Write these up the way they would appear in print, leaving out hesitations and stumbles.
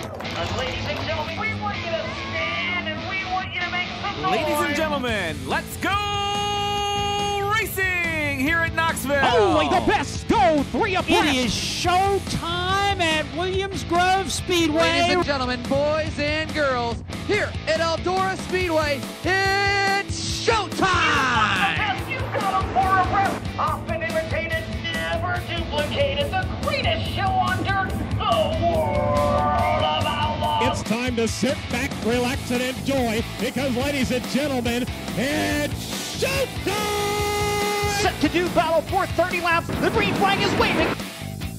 Ladies and gentlemen, we want you to stand and we want you to make some noise. Ladies and gentlemen, let's go racing here at Knoxville. Only the best go 3 abreast. It is show time at Williams Grove Speedway. Ladies and gentlemen, boys and girls, here at Eldora Speedway, it's showtime! You got them for a breath. Often imitated, never duplicated. The greatest show on dirt, the world of outlaws. It's time to sit back, relax, and enjoy because, ladies and gentlemen, it's showtime! Set to do battle for 30 laps. The green flag is waving.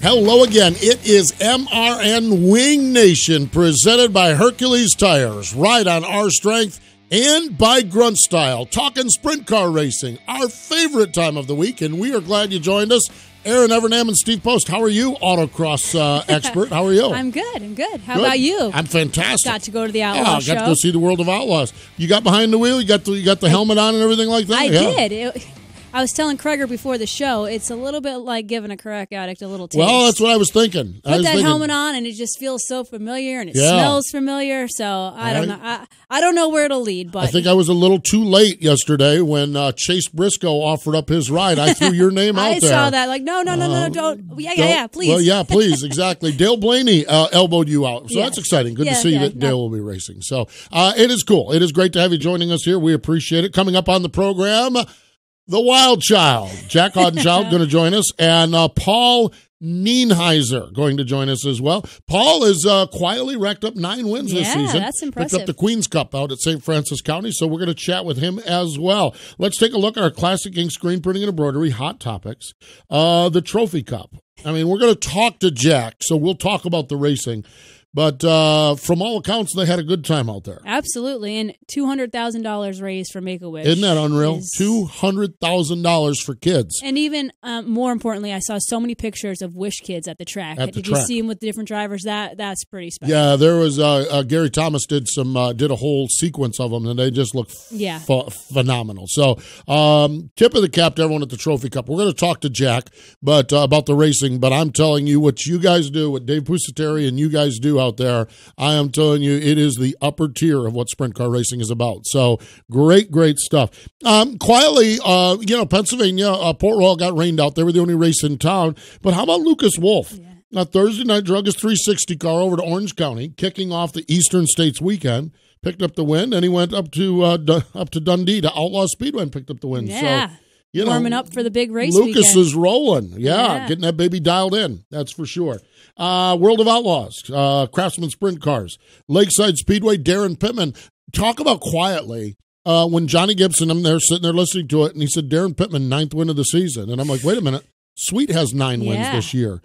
Hello again. It is MRN Wing Nation presented by Hercules Tires. Ride on our strength and by Grunt Style. Talking sprint car racing, our favorite time of the week, and we are glad you joined us. Erin, Evernham, and Steve Post. How are you, autocross expert? How are you? I'm good. How about you? I'm fantastic. Got to go to the Outlaw show. Got to go see the World of Outlaws. You got behind the wheel? You got the helmet on and everything like that? I did. I was telling Kreger before the show, it's a little bit like giving a crack addict a little taste. Well, that's what I was thinking. Put that helmet on, and it just feels so familiar, and it smells familiar. So I don't know. I don't know where it'll lead, but I think I was a little too late yesterday when Chase Briscoe offered up his ride. I threw your name out there. I saw that. Like, no, don't. Yeah, please. Well, yeah, please, exactly. Dale Blaney elbowed you out, so that's exciting. Good to see that Dale will be racing. So it is cool. It is great to have you joining us here. We appreciate it. Coming up on the program, the Wild Child, Jack Haudenschild, going to join us, and Paul Nienhiser going to join us as well. Paul has quietly racked up 9 wins this season. That's impressive. Picked up the Queen's Cup out at St. Francis County, so we're going to chat with him as well. Let's take a look at our Classic Ink screen printing and embroidery hot topics. The Trophy Cup. I mean, we're going to talk to Jack, so we'll talk about the racing. But from all accounts, they had a good time out there. Absolutely. And $200,000 raised for Make-A-Wish. Isn't that unreal? $200,000 for kids. And even more importantly, I saw so many pictures of Wish kids at the track. Did you see them with the different drivers? That's pretty special. Yeah, there was Gary Thomas did a whole sequence of them, and they just look phenomenal. So tip of the cap to everyone at the Trophy Cup. We're going to talk to Jack about the racing, but I'm telling you what you guys do, what Dave Pusateri and you guys do out there, I am telling you, it is the upper tier of what sprint car racing is about. So great stuff. Quietly, Pennsylvania, Port Royal got rained out. They were the only race in town. But how about Lucas Wolf? Yeah. Now, Thursday night, drug his 360 car over to Orange County, kicking off the Eastern States weekend. Picked up the win, and he went up to Dundee to Outlaw Speedway and picked up the win. Yeah. So, warming up for the big race Lucas weekend. is rolling. Yeah, getting that baby dialed in. That's for sure. World of Outlaws, Craftsman Sprint Cars, Lakeside Speedway, Darren Pittman. Talk about quietly when Johnny Gibson, I'm there sitting there listening to it, and he said, Darren Pittman, 9th win of the season. And I'm like, wait a minute. Sweet has 9 wins this year.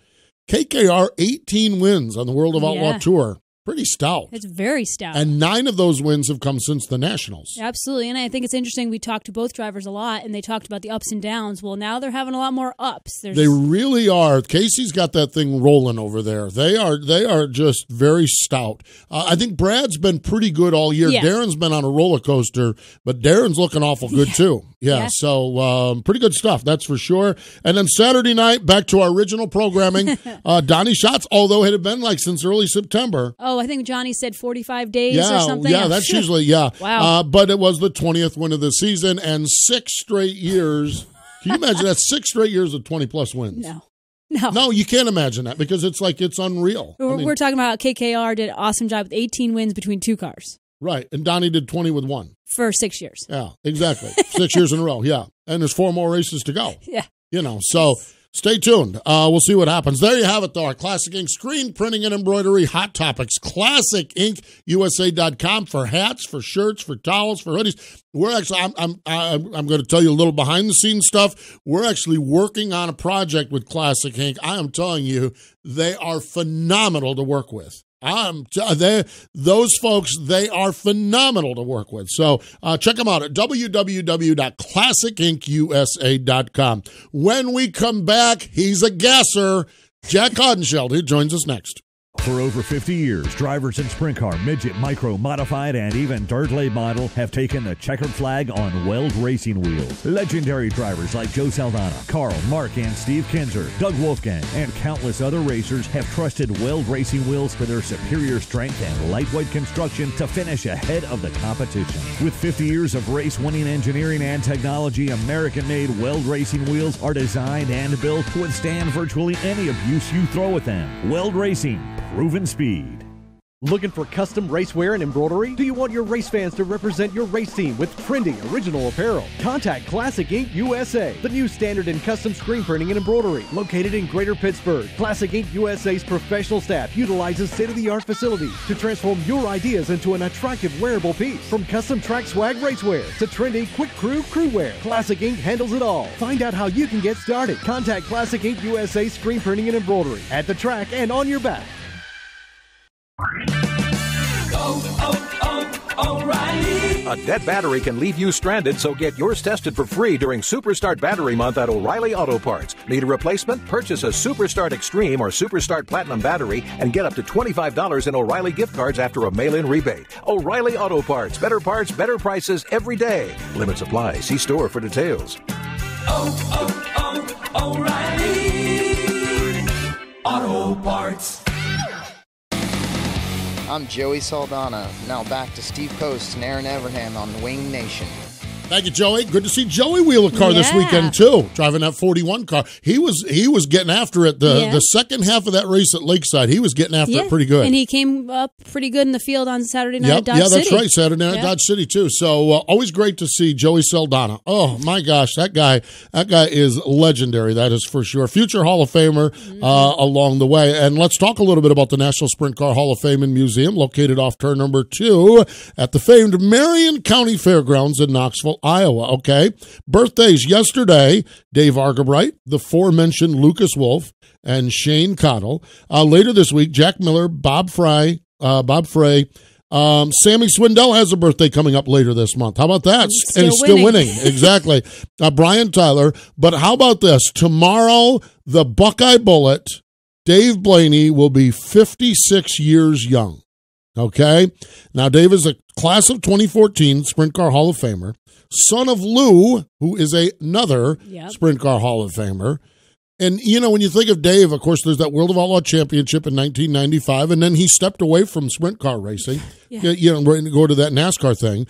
KKR, 18 wins on the World of Outlaw Tour. Pretty stout. It's very stout. And 9 of those wins have come since the Nationals. Absolutely. And I think it's interesting. We talked to both drivers a lot, and they talked about the ups and downs. Well, now they're having a lot more ups. They really are. Casey's got that thing rolling over there. They are just very stout. I think Brad's been pretty good all year. Yeah. Darren's been on a roller coaster, but Darren's looking awful good too. Yeah. So pretty good stuff, that's for sure. And then Saturday night, back to our original programming. Donnie Schatz, although it had been like since early September. Oh, I think Johnny said 45 days or something. Yeah, that's usually, Wow. But it was the 20th win of the season and 6 straight years. Can you imagine that? 6 straight years of 20-plus wins. No, you can't imagine that because it's unreal. We're talking about KKR did an awesome job with 18 wins between 2 cars. Right, and Donnie did 20 with 1. For 6 years. Yeah, exactly. 6 years in a row, yeah. And there's 4 more races to go. Yeah. So stay tuned. We'll see what happens. There you have it, though. Our Classic Ink screen printing and embroidery hot topics. ClassicInkUSA.com for hats, for shirts, for towels, for hoodies. We're actually, I'm going to tell you a little behind the scenes stuff. We're actually working on a project with Classic Ink. I am telling you, they are phenomenal to work with. Those folks, they are phenomenal to work with. So check them out at www.classicinkusa.com. When we come back, he's a guesser. Jack Haudenschild, who joins us next. For over 50 years, drivers in sprint car, midget, micro, modified, and even dirt late model have taken the checkered flag on Weld Racing Wheels. Legendary drivers like Joe Saldana, Carl, Mark, and Steve Kinzer, Doug Wolfgang, and countless other racers have trusted Weld Racing Wheels for their superior strength and lightweight construction to finish ahead of the competition. With 50 years of race-winning engineering and technology, American-made Weld Racing Wheels are designed and built to withstand virtually any abuse you throw at them. Weld Racing. Proven speed. Looking for custom racewear and embroidery? Do you want your race fans to represent your race team with trendy original apparel? Contact Classic Ink USA, the new standard in custom screen printing and embroidery. Located in Greater Pittsburgh, Classic Ink USA's professional staff utilizes state-of-the-art facilities to transform your ideas into an attractive wearable piece. From custom track swag racewear to trendy quick crew wear, Classic Ink handles it all. Find out how you can get started. Contact Classic Ink USA screen printing and embroidery at the track and on your back. O'Reilly. A dead battery can leave you stranded, so get yours tested for free during Superstart Battery Month at O'Reilly Auto Parts. Need a replacement? Purchase a Superstart Extreme or Superstart Platinum battery and get up to $25 in O'Reilly gift cards after a mail-in rebate. O'Reilly Auto Parts, better prices every day. Limits apply. See store for details. O'Reilly Auto Parts. I'm Joey Saldana. Now back to Steve Post and Erin Evernham on Wing Nation. Thank you, Joey. Good to see Joey wheel a car this weekend, too, driving that 41 car. He was getting after it. The second half of that race at Lakeside, he was getting after it pretty good. And he came up pretty good in the field on Saturday night at Dodge City. Yeah, that's right, Saturday night at Dodge City, too. So always great to see Joey Saldana. Oh, my gosh, that guy is legendary, that is for sure. Future Hall of Famer along the way. And let's talk a little bit about the National Sprint Car Hall of Fame and Museum, located off turn number 2 at the famed Marion County Fairgrounds in Knoxville, Iowa. Okay. Birthdays yesterday, Dave Argabright, the aforementioned Lucas Wolf, and Shane Cottle. Later this week, Jack Miller, Bob Frey. Sammy Swindell has a birthday coming up later this month. How about that? And he's still winning. Exactly. Brian Tyler. But how about this? Tomorrow, the Buckeye Bullet, Dave Blaney, will be 56 years young. Okay. Now, Dave is a class of 2014 Sprint Car Hall of Famer, son of Lou, who is another Sprint Car Hall of Famer. And, when you think of Dave, of course, there's that World of Outlaw Championship in 1995, and then he stepped away from sprint car racing, go to that NASCAR thing.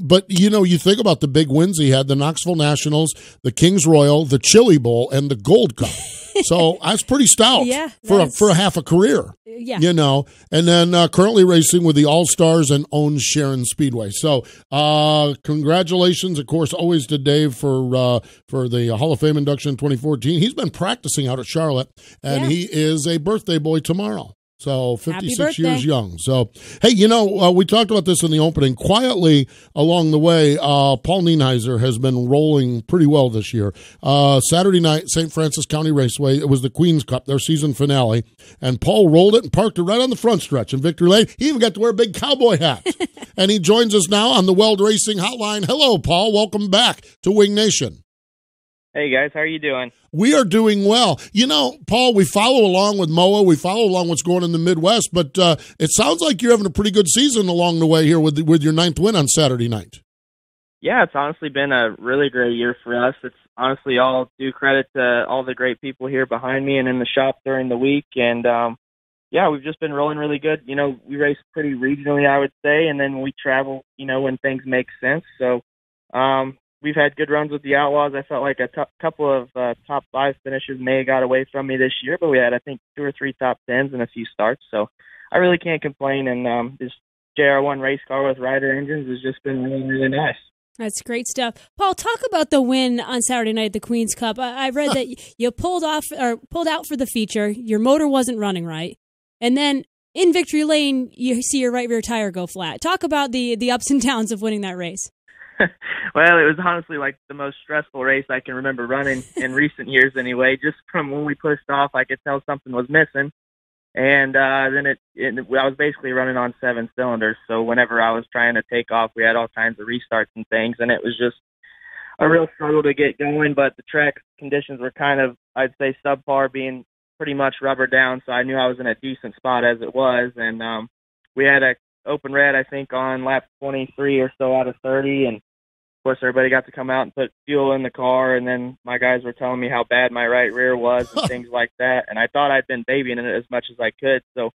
But, you think about the big wins he had, the Knoxville Nationals, the Kings Royal, the Chili Bowl, and the Gold Cup. So that's pretty stout for a half a career. And then currently racing with the All-Stars and owns Sharon Speedway. So congratulations, of course, always to Dave for the Hall of Fame induction in 2014. He's been practicing out at Charlotte, and he is a birthday boy tomorrow. So 56 years young. So, hey, we talked about this in the opening. Quietly along the way, Paul Nienhiser has been rolling pretty well this year. Saturday night, St. Francis County Raceway, it was the Queen's Cup, their season finale, and Paul rolled it and parked it right on the front stretch in Victory Lane. He even got to wear a big cowboy hat. And he joins us now on the Weld Racing Hotline. Hello, Paul. Welcome back to Wing Nation. Hey, guys. How are you doing? We are doing well. Paul, we follow along with MOA. We follow along what's going on in the Midwest, but it sounds like you're having a pretty good season along the way here with your 9th win on Saturday night. Yeah, it's honestly been a really great year for us. It's honestly all due credit to all the great people here behind me and in the shop during the week. And, we've just been rolling really good. We race pretty regionally, I would say, and then we travel, when things make sense. So, we've had good runs with the Outlaws. I felt like a couple of top 5 finishes may have got away from me this year, but we had, I think, 2 or 3 top 10s and a few starts. So I really can't complain. And this JR1 race car with Ryder engines has just been really, really nice. That's great stuff. Paul, talk about the win on Saturday night at the Queen's Cup. I read that you pulled out for the feature. Your motor wasn't running right. And then in Victory Lane, you see your right rear tire go flat. Talk about the ups and downs of winning that race. Well, it was honestly like the most stressful race I can remember running in recent years anyway. Just from when we pushed off, I could tell something was missing. And then I was basically running on 7 cylinders. So whenever I was trying to take off, we had all kinds of restarts and things. And it was just a real struggle to get going. But the track conditions were kind of, I'd say, subpar, being pretty much rubber down, so I knew I was in a decent spot as it was. And we had a open red, I think, on lap 23 or so out of 30, and of course everybody got to come out and put fuel in the car, and then my guys were telling me how bad my right rear was and things like that, and I thought I'd been babying it as much as I could. So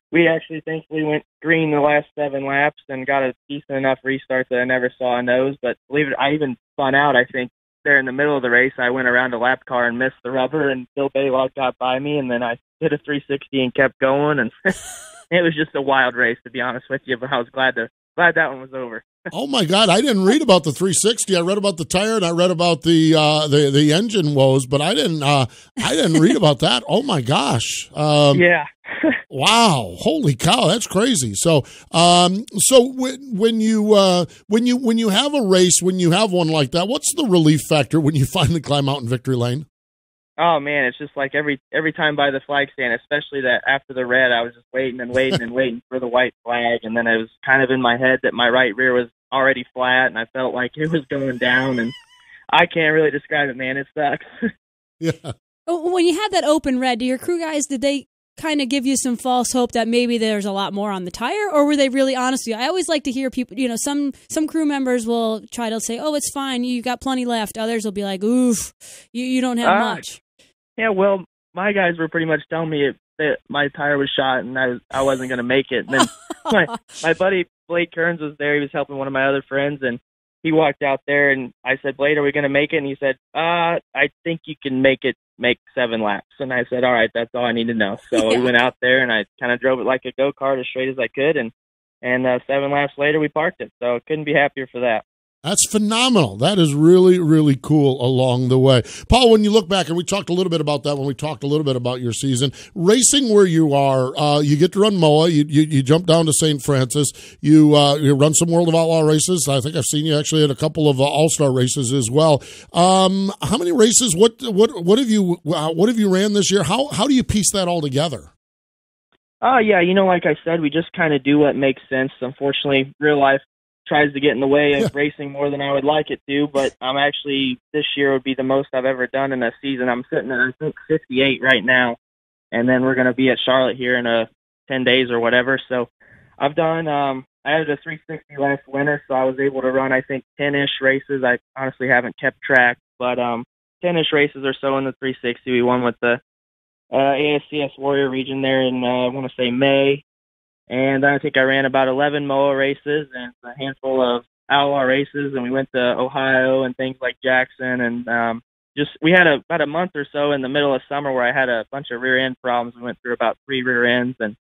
we actually thankfully went green the last 7 laps and got a decent enough restart that I never saw a nose. But believe it, I even spun out, I think, there in the middle of the race. I went around a lap car and missed the rubber, and Bill Baylog got by me, and then I did a 360 and kept going, and it was just a wild race, to be honest with you, but I was glad that one was over. Oh my God! I didn't read about the 360. I read about the tire and I read about the engine woes, but I didn't read about that. Oh my gosh! Yeah. Wow! Holy cow! That's crazy. So when you have a race, when you have one like that, what's the relief factor when you finally climb out in victory lane? Oh man, it's just like every time by the flag stand, especially that after the red, I was just waiting and waiting and waiting for the white flag, and then it was kind of in my head that my right rear was already flat, and I felt like it was going down, and I can't really describe it, man. It sucks. Yeah. When you had that open red, do your crew guys, did they kind of give you some false hope that maybe there's a lot more on the tire, or were they really honest with you? I always like to hear people, some crew members will try to say, oh, it's fine, you got plenty left. Others will be like, oof, you don't have much. Yeah, well, my guys were pretty much telling me that my tire was shot and I wasn't going to make it. And then my buddy Blake Kearns was there. He was helping one of my other friends, and he walked out there, and I said, Blade, are we going to make it? And he said, I think you can make 7 laps. And I said, all right, that's all I need to know. So we went out there, and I kind of drove it like a go-kart as straight as I could, and 7 laps later, we parked it. So couldn't be happier for that. That's phenomenal. That is really, really cool along the way. Paul, when you look back, and we talked a little bit about that when we talked a little bit about your season, racing where you are, you get to run MOA, you jump down to St. Francis, you run some World of Outlaw races. I think I've seen you actually at a couple of All-Star races as well. How many races, what have you ran this year? How do you piece that all together? Yeah, like I said, we just kind of do what makes sense. Unfortunately, real life tries to get in the way of racing more than I would like it to, but I'm actually, this year would be the most I've ever done in a season. I'm sitting at, I think, 58 right now, and then we're going to be at Charlotte here in 10 days or whatever. So I've done, I had a 360 last winter, so I was able to run, I think, 10-ish races. I honestly haven't kept track, but 10-ish races or so in the 360. We won with the ASCS Warrior region there in, I want to say, May. And I think I ran about 11 MOA races and a handful of Outlaw races, and we went to Ohio and things like Jackson. And we had about a month or so in the middle of summer where I had a bunch of rear end problems. We went through about 3 rear ends and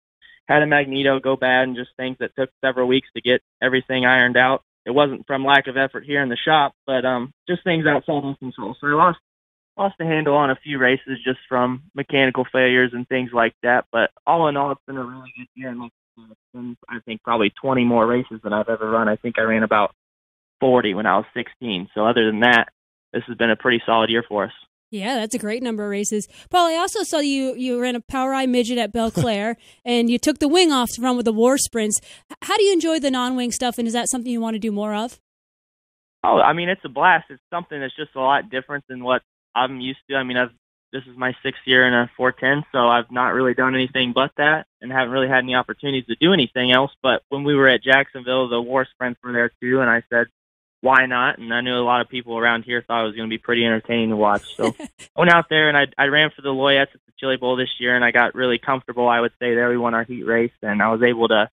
had a magneto go bad, and just things that took several weeks to get everything ironed out. It wasn't from lack of effort here in the shop, but just things outside of control. So I lost the handle on a few races just from mechanical failures and things like that. But all in all, it's been a really good year. And I think probably 20 more races than I've ever run. I think I ran about 40 when I was 16. So other than that, this has been a pretty solid year for us. Yeah, that's a great number of races. Paul, I also saw you ran a Power Eye Midget at Belle Claire, and you took the wing off to run with the War Sprints. How do you enjoy the non-wing stuff, and is that something you want to do more of? Oh, I mean, it's a blast. It's something that's just a lot different than what I'm used to. I mean, this is my 6th year in a 410, so I've not really done anything but that and haven't really had any opportunities to do anything else. But when we were at Jacksonville, the War Sprints were there too, and I said, why not? And I knew a lot of people around here thought it was going to be pretty entertaining to watch. So I went out there, and I ran for the Loyettes at the Chili Bowl this year, and I got really comfortable, I would say, there. We won our heat race, and I was able to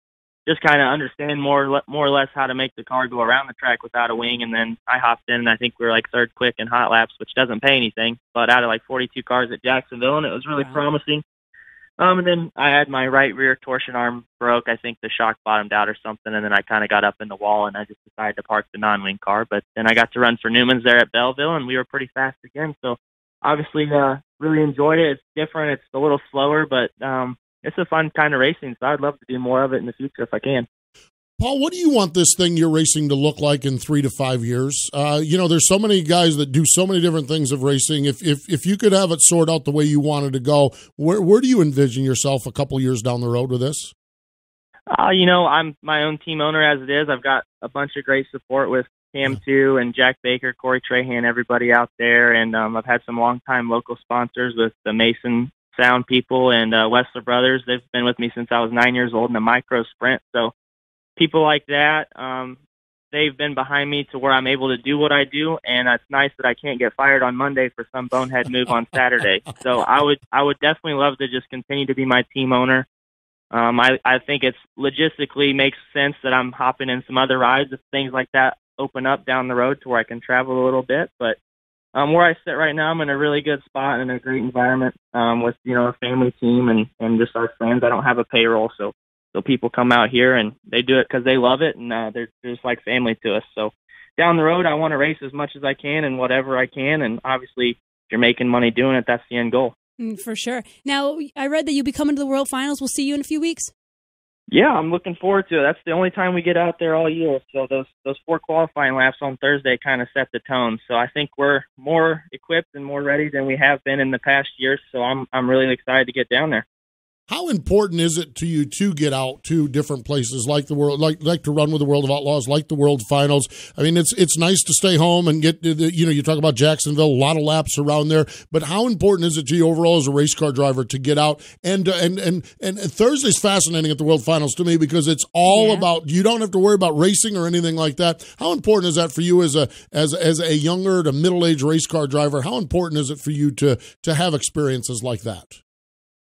just kind of understand more or less how to make the car go around the track without a wing. And then I hopped in, and I think we were like 3rd quick in hot laps, which doesn't pay anything, but out of like 42 cars at Jacksonville, and it was really promising. And then I had my right rear torsion arm broke. I think the shock bottomed out or something, and then I kind of got up in the wall, and I just decided to park the non-wing car. But then I got to run for Newman's there at Belleville, and we were pretty fast again. So obviously really enjoyed it. It's different. It's a little slower, but it's a fun kind of racing, so I'd love to do more of it in the future if I can. Paul, what do you want this thing you're racing to look like in 3 to 5 years? There's so many guys that do so many different things of racing. If you could have it sort out the way you wanted to go, where do you envision yourself a couple years down the road with this? I'm my own team owner as it is. I've got a bunch of great support with Cam too, and Jack Baker, Corey Trahan, everybody out there. And I've had some longtime local sponsors with the Mason Sound people and Wessler Brothers. They've been with me since I was 9 years old in a micro sprint. So people like that, they've been behind me to where I'm able to do what I do, and it's nice that I can't get fired on Monday for some bonehead move on Saturday. So I would definitely love to just continue to be my team owner. I think it's logistically makes sense that I'm hopping in some other rides if things like that open up down the road to where I can travel a little bit. But where I sit right now, I'm in a really good spot and a great environment with, a family team and just our friends. I don't have a payroll, so people come out here and they do it because they love it, and they're just like family to us. So down the road, I want to race as much as I can and whatever I can, and obviously if you're making money doing it, that's the end goal. For sure. Now, I read that you'll be coming to the World Finals. We'll see you in a few weeks. Yeah, I'm looking forward to it. That's the only time we get out there all year. So those 4 qualifying laps on Thursday kind of set the tone. So I think we're more equipped and more ready than we have been in the past years. So I'm really excited to get down there. How important is it to you to get out to different places like the world, like to run with the World of Outlaws, like the World Finals? I mean, it's nice to stay home and get you talk about Jacksonville, a lot of laps around there, but how important is it to you overall as a race car driver to get out? And Thursday's fascinating at the World Finals to me because it's all about, you don't have to worry about racing or anything like that. How important is that for you as a younger to middle-aged race car driver? How important is it for you to have experiences like that?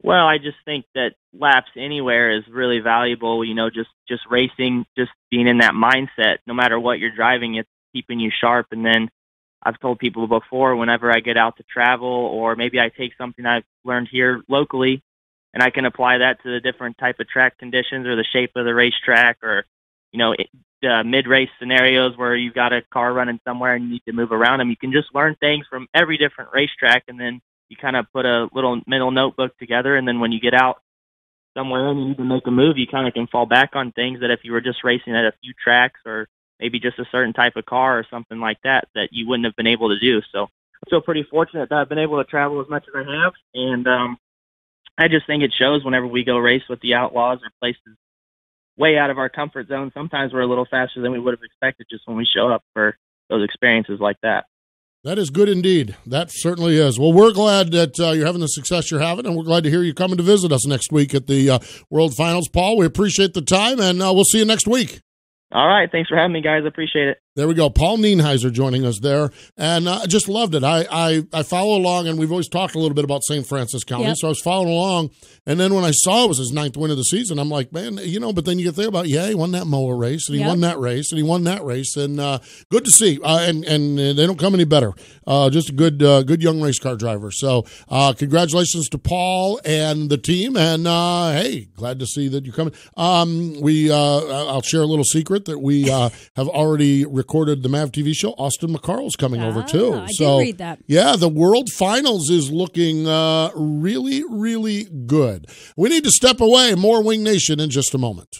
Well, I just think that laps anywhere is really valuable. Just racing, just being in that mindset, no matter what you're driving, it's keeping you sharp. And then I've told people before, whenever I get out to travel, or maybe I take something I've learned here locally and I can apply that to the different type of track conditions or the shape of the racetrack, or, mid-race scenarios where you've got a car running somewhere and you need to move around them. You can just learn things from every different racetrack, and then you kind of put a little mental notebook together, and then when you get out somewhere and you need to make a move, you kind of can fall back on things that if you were just racing at a few tracks or maybe just a certain type of car or something like that you wouldn't have been able to do. So I feel pretty fortunate that I've been able to travel as much as I have, and I just think it shows whenever we go race with the Outlaws or places way out of our comfort zone. Sometimes we're a little faster than we would have expected just when we show up for those experiences like that. That is good indeed. That certainly is. Well, we're glad that you're having the success you're having, and we're glad to hear you coming to visit us next week at the World Finals. Paul, we appreciate the time, and we'll see you next week. All right. Thanks for having me, guys. I appreciate it. There we go. Paul Nienhiser joining us there, and I just loved it. I follow along, and we've always talked a little bit about St. Francis County, so I was following along, and then when I saw it was his 9th win of the season, I'm like, man, but then you get there about, he won that mower race, and he won that race, and he won that race, and good to see, and they don't come any better. Just a good young race car driver. So congratulations to Paul and the team, and hey, glad to see that you're coming. I'll share a little secret that we have already recorded the MAV TV show. Austin McCarl's coming over too. I did read that. Yeah, the World Finals is looking really, really good. We need to step away. More Wing Nation in just a moment.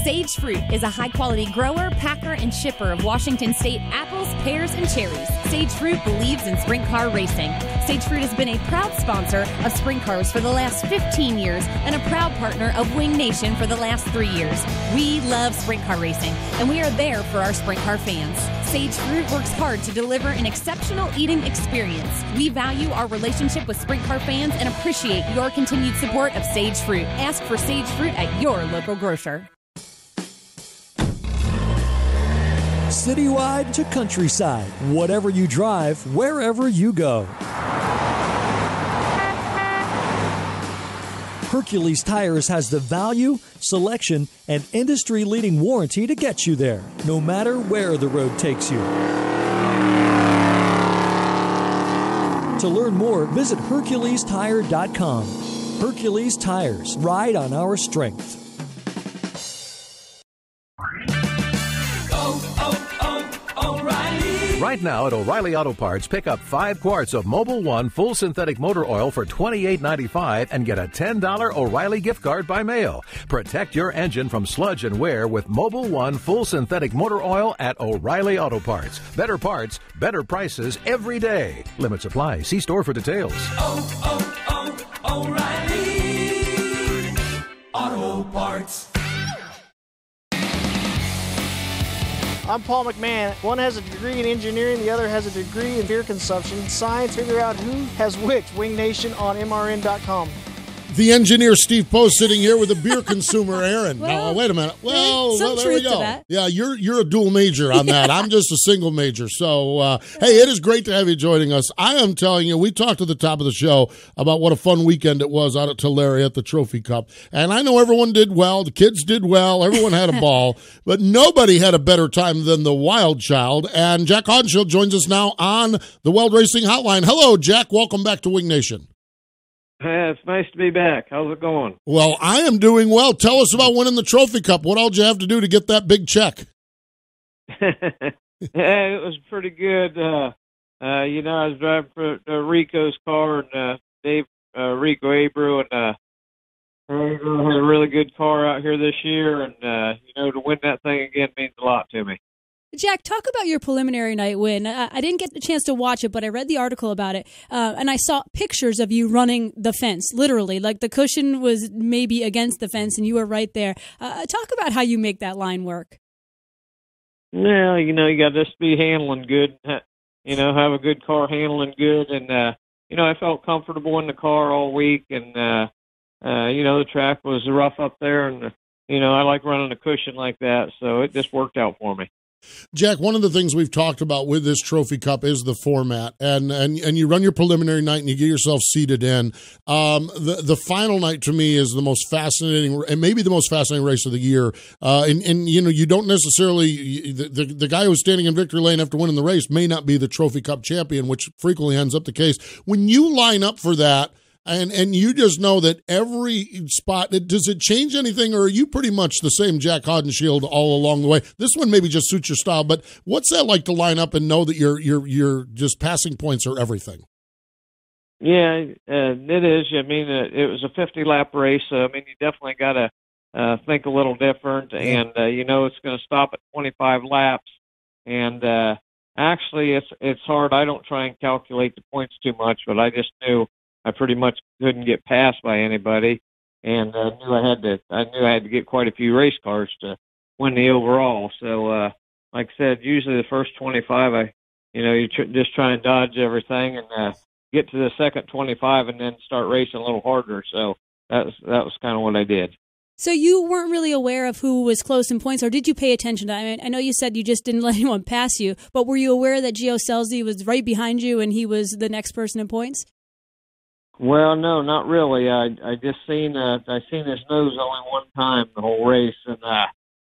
Sage Fruit is a high-quality grower, packer, and shipper of Washington State apples, pears, and cherries. Sage Fruit believes in sprint car racing. Sage Fruit has been a proud sponsor of sprint cars for the last 15 years and a proud partner of Wing Nation for the last 3 years. We love sprint car racing, and we are there for our sprint car fans. Sage Fruit works hard to deliver an exceptional eating experience. We value our relationship with sprint car fans and appreciate your continued support of Sage Fruit. Ask for Sage Fruit at your local grocer. Citywide to countryside, whatever you drive, wherever you go. Hercules Tires has the value, selection, and industry-leading warranty to get you there, no matter where the road takes you. To learn more, visit HerculesTire.com. Hercules Tires, ride on our strength. Right now at O'Reilly Auto Parts, pick up 5 quarts of Mobil 1 full synthetic motor oil for $28.95 and get a $10 O'Reilly gift card by mail. Protect your engine from sludge and wear with Mobil 1 full synthetic motor oil at O'Reilly Auto Parts. Better parts, better prices every day. Limits apply. See store for details. O'Reilly Auto Parts. I'm Paul McMahon. One has a degree in engineering, the other has a degree in beer consumption. Science, figure out who has which. Wing Nation on MRN.com. The engineer Steve Post sitting here with the beer consumer Erin. Well, wait a minute. Well, some there we truth to go. that. Yeah, you're a dual major on that. I'm just a single major. So, hey, it is great to have you joining us. I am telling you, we talked at the top of the show about what a fun weekend it was out at Tulare at the Trophy Cup. And I know everyone did well. The kids did well. Everyone had a ball. But nobody had a better time than the Wild Child. And Jack Haudenschild joins us now on the Weld Racing Hotline. Hello, Jack. Welcome back to Wing Nation. Hey, it's nice to be back. How's it going? Well, I am doing well. Tell us about winning the Trophy Cup. What all did you have to do to get that big check? It was pretty good. I was driving for Rico's car, and Rico Abreu, and Rico had a really good car out here this year, and, to win that thing again means a lot to me. Jack, talk about your preliminary night win. I didn't get the chance to watch it, but I read the article about it, and I saw pictures of you running the fence, literally. Like the cushion was maybe against the fence, and you were right there. Talk about how you make that line work. Yeah, you got to just be handling good, have a good car handling good, and, I felt comfortable in the car all week, and, the track was rough up there, and, I like running a cushion like that, so it just worked out for me. Jack, one of the things we've talked about with this Trophy Cup is the format, and you run your preliminary night and you get yourself seated in. The final night to me is the most fascinating, and maybe the most fascinating race of the year. And you don't necessarily the guy who's standing in victory lane after winning the race may not be the Trophy Cup champion, which frequently ends up the case. When you line up for that, and you just know that every spot, does it change anything, or are you pretty much the same Jack Haudenschild all along the way? This one maybe just suits your style, but what's that like to line up and know that you're just passing points are everything? Yeah, it is. I mean, it was a 50-lap race, so I mean, you definitely got to think a little different, and it's going to stop at 25 laps, and actually, it's hard. I don't try and calculate the points too much, but I just knew I pretty much couldn't get passed by anybody, and I knew I had to get quite a few race cars to win the overall. So, like I said, usually the first 25, you just try and dodge everything and get to the second 25, and then start racing a little harder. So that was kind of what I did. So you weren't really aware of who was close in points, or did you pay attention to that? I mean, I know you said you just didn't let anyone pass you, but were you aware that Gio Scelzi was right behind you and he was the next person in points? Well, no, not really. I just seen his nose only one time the whole race, and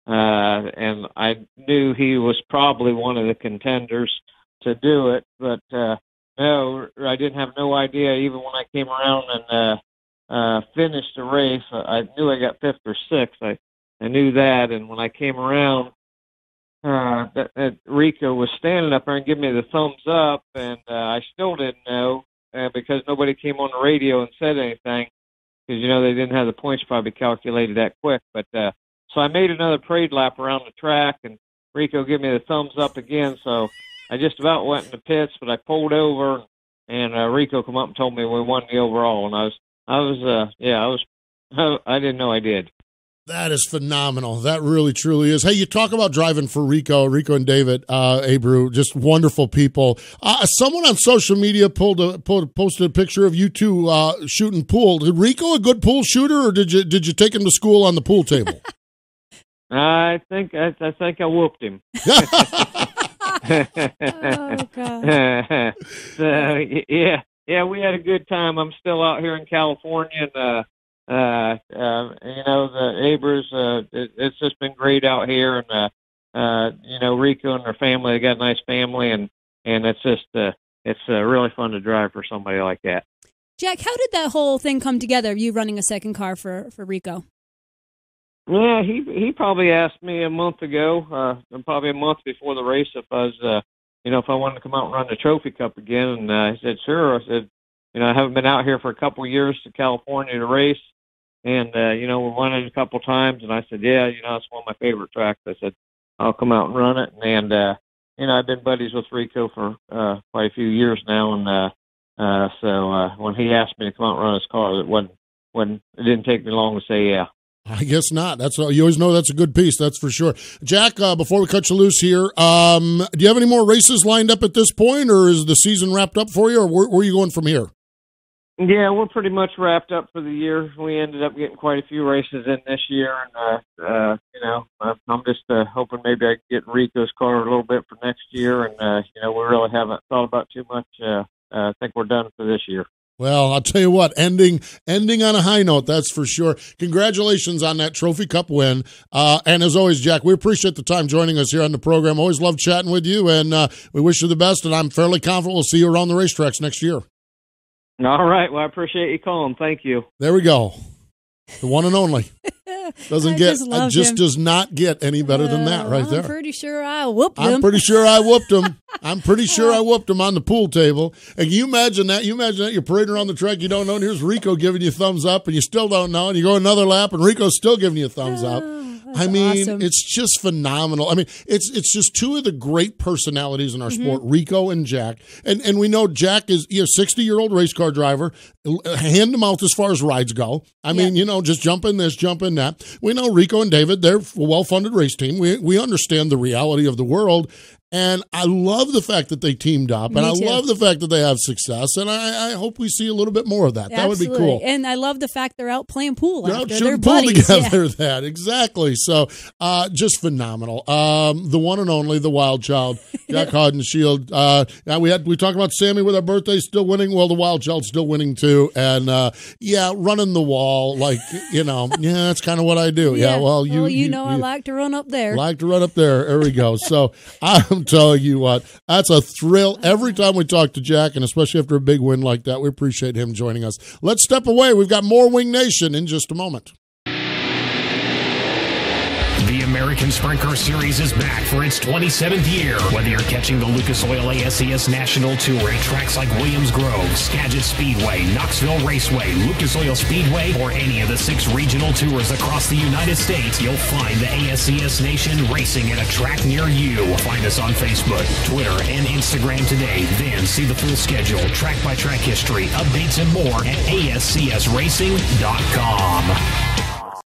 I knew he was probably one of the contenders to do it. But no, I didn't have no idea. Even when I came around and finished the race, I knew I got 5th or 6th. I knew that, and when I came around, that Rico was standing up there and giving me the thumbs up, and I still didn't know. Because nobody came on the radio and said anything, because, they didn't have the points probably calculated that quick. But so I made another parade lap around the track, and Rico gave me the thumbs up again. So I just about went in the pits, but I pulled over, and Rico come up and told me we won the overall. And I didn't know I did. That is phenomenal. That really, truly is. Hey, you talk about driving for Rico and David Abreu, just wonderful people. Someone on social media posted a picture of you two shooting pool. Did Rico a good pool shooter, or did you take him to school on the pool table? I think I whooped him. Oh God! So, yeah, we had a good time. I'm still out here in California, and the Abers, it's just been great out here, and Rico and their family, they got a nice family, and it's just it's really fun to drive for somebody like that. Jack, how did that whole thing come together? You running a second car for Rico? Yeah, he probably asked me a month ago, probably a month before the race, if I was if I wanted to come out and run the Trophy Cup again, and I said sure. I said, I haven't been out here for a couple of years to California to race. And, we won it a couple times, and I said, yeah, it's one of my favorite tracks. I said, I'll come out and run it. And I've been buddies with Rico for quite a few years now. And so when he asked me to come out and run his car, it didn't take me long to say yeah. I guess not. You always know that's a good piece. That's for sure. Jack, before we cut you loose here, do you have any more races lined up at this point, or is the season wrapped up for you, or where are you going from here? Yeah, we're pretty much wrapped up for the year. We ended up getting quite a few races in this year, and I'm just hoping maybe I can get Rico's car a little bit for next year. And we really haven't thought about too much. I think we're done for this year. Well, I'll tell you what, ending on a high note, that's for sure. Congratulations on that Trophy Cup win. And as always, Jack, we appreciate the time joining us here on the program. Always love chatting with you, and we wish you the best, and I'm fairly confident we'll see you around the racetracks next year. All right. Well, I appreciate you calling. Thank you. There we go. The one and only. Does not get any better than that right there. I'm pretty sure I whooped him. I'm pretty sure I whooped him on the pool table. And you imagine that. You're parading around the track. You don't know. And here's Rico giving you a thumbs up, and you still don't know. And you go another lap, and Rico's still giving you a thumbs up. I mean, awesome. It's just phenomenal. I mean, it's just two of the great personalities in our sport, Rico and Jack. And we know Jack is a 60-year-old race car driver, hand to mouth as far as rides go. I mean, just jump in this, jump in that. We know Rico and David, they're a well-funded race team. We understand the reality of the world. And I love the fact that they teamed up, and I love the fact that they have success, and I hope we see a little bit more of that. That would be cool. And I love the fact they're out playing pool they're after. Out they're pool buddies. Together. That exactly. So just phenomenal. The one and only, the wild child, Jack Haudenschild. Now we talked about Sammy with our birthday still winning. Well, the wild child's still winning too, and running the wall that's kind of what I do. Yeah. Well, I like to run up there. There we go. So I'm telling you what, that's a thrill every time we talk to Jack, and especially after a big win like that. We appreciate him joining us. Let's step away. We've got more Wing Nation in just a moment. The American Sprint Car Series is back for its 27th year. Whether you're catching the Lucas Oil ASCS National Tour at tracks like Williams Grove, Skagit Speedway, Knoxville Raceway, Lucas Oil Speedway, or any of the 6 regional tours across the United States, you'll find the ASCS Nation racing at a track near you. Find us on Facebook, Twitter, and Instagram today. Then see the full schedule, track-by-track history, updates, and more at ASCSRacing.com.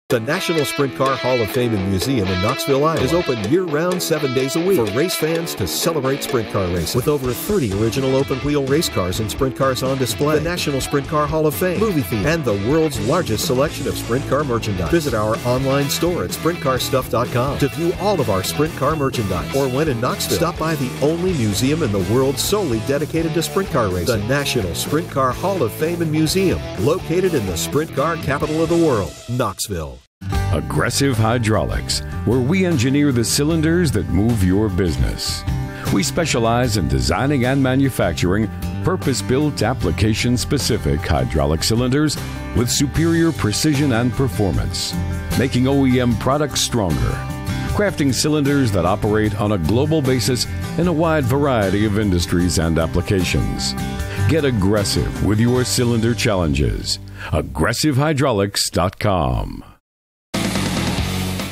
The National Sprint Car Hall of Fame and Museum in Knoxville, Iowa is open year-round 7 days a week for race fans to celebrate sprint car racing. With over 30 original open-wheel race cars and sprint cars on display, the National Sprint Car Hall of Fame, movie theater, and the world's largest selection of sprint car merchandise. Visit our online store at sprintcarstuff.com to view all of our sprint car merchandise. Or when in Knoxville, stop by the only museum in the world solely dedicated to sprint car racing, the National Sprint Car Hall of Fame and Museum, located in the sprint car capital of the world, Knoxville. Aggressive Hydraulics, where we engineer the cylinders that move your business. We specialize in designing and manufacturing purpose-built, application-specific hydraulic cylinders with superior precision and performance, making OEM products stronger, crafting cylinders that operate on a global basis in a wide variety of industries and applications. Get aggressive with your cylinder challenges. AggressiveHydraulics.com.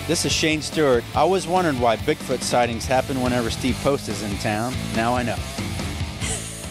This is Shane Stewart. I was wondering why Bigfoot sightings happen whenever Steve Post is in town. Now I know.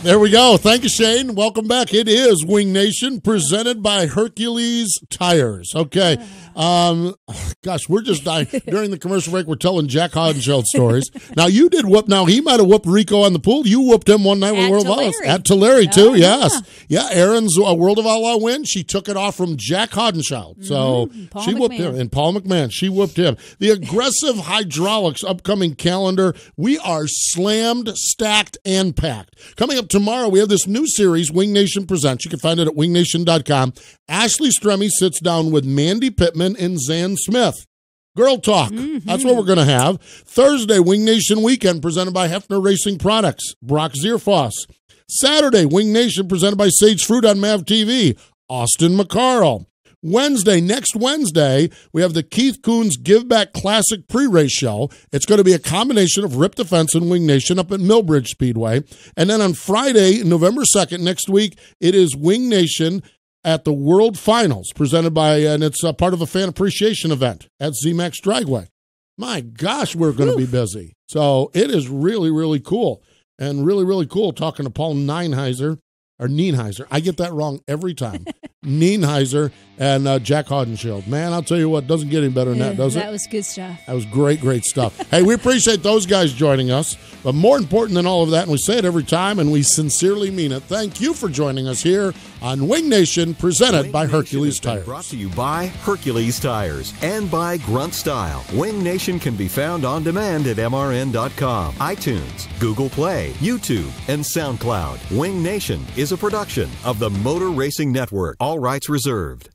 There we go. Thank you, Shane. Welcome back. It is Wing Nation, presented by Hercules Tires. Okay. Gosh, we're just dying. During the commercial break, we're telling Jack Haudenschild stories. Now, you did whoop. Now, he might have whooped Rico on the pool. You whooped him one night with World of Outlaw. At Tulare, too, yes. Yeah, Erin's World of Outlaw win. She took it off from Jack Haudenschild. So she whooped him. And Paul McMahon, she whooped him. The Aggressive Hydraulics upcoming calendar. We are slammed, stacked, and packed. Coming up tomorrow, we have this new series, Wing Nation Presents. You can find it at wingnation.com. Ashley Stremme sits down with Mandy Pittman and Zan Smith. Girl Talk. That's what we're going to have. Thursday, Wing Nation Weekend, presented by Hefner Racing Products. Brock Zierfoss. Saturday, Wing Nation, presented by Sage Fruit on MAV TV. Austin McCarl. Next Wednesday, we have the Keith Coons Give Back Classic pre-race show. It's going to be a combination of Rip Defense and Wing Nation up at Millbridge Speedway. And then on Friday, November 2nd, next week, it is Wing Nation at the World Finals, presented by, and it's a part of a fan appreciation event at ZMAX Dragway. My gosh, we're going to be busy. So it is really, really cool. And really, really cool talking to Paul Nienhiser. I get that wrong every time. Nienhiser and Jack Haudenschild. Man, I'll tell you what, doesn't get any better than that, does it? That was good stuff. That was great stuff. Hey, we appreciate those guys joining us. But more important than all of that, and we say it every time, and we sincerely mean it, thank you for joining us here on Wing Nation, presented by Hercules Tires. Brought to you by Hercules Tires and by Grunt Style. Wing Nation can be found on demand at mrn.com, iTunes, Google Play, YouTube, and SoundCloud. Wing Nation is a production of the Motor Racing Network. All rights reserved.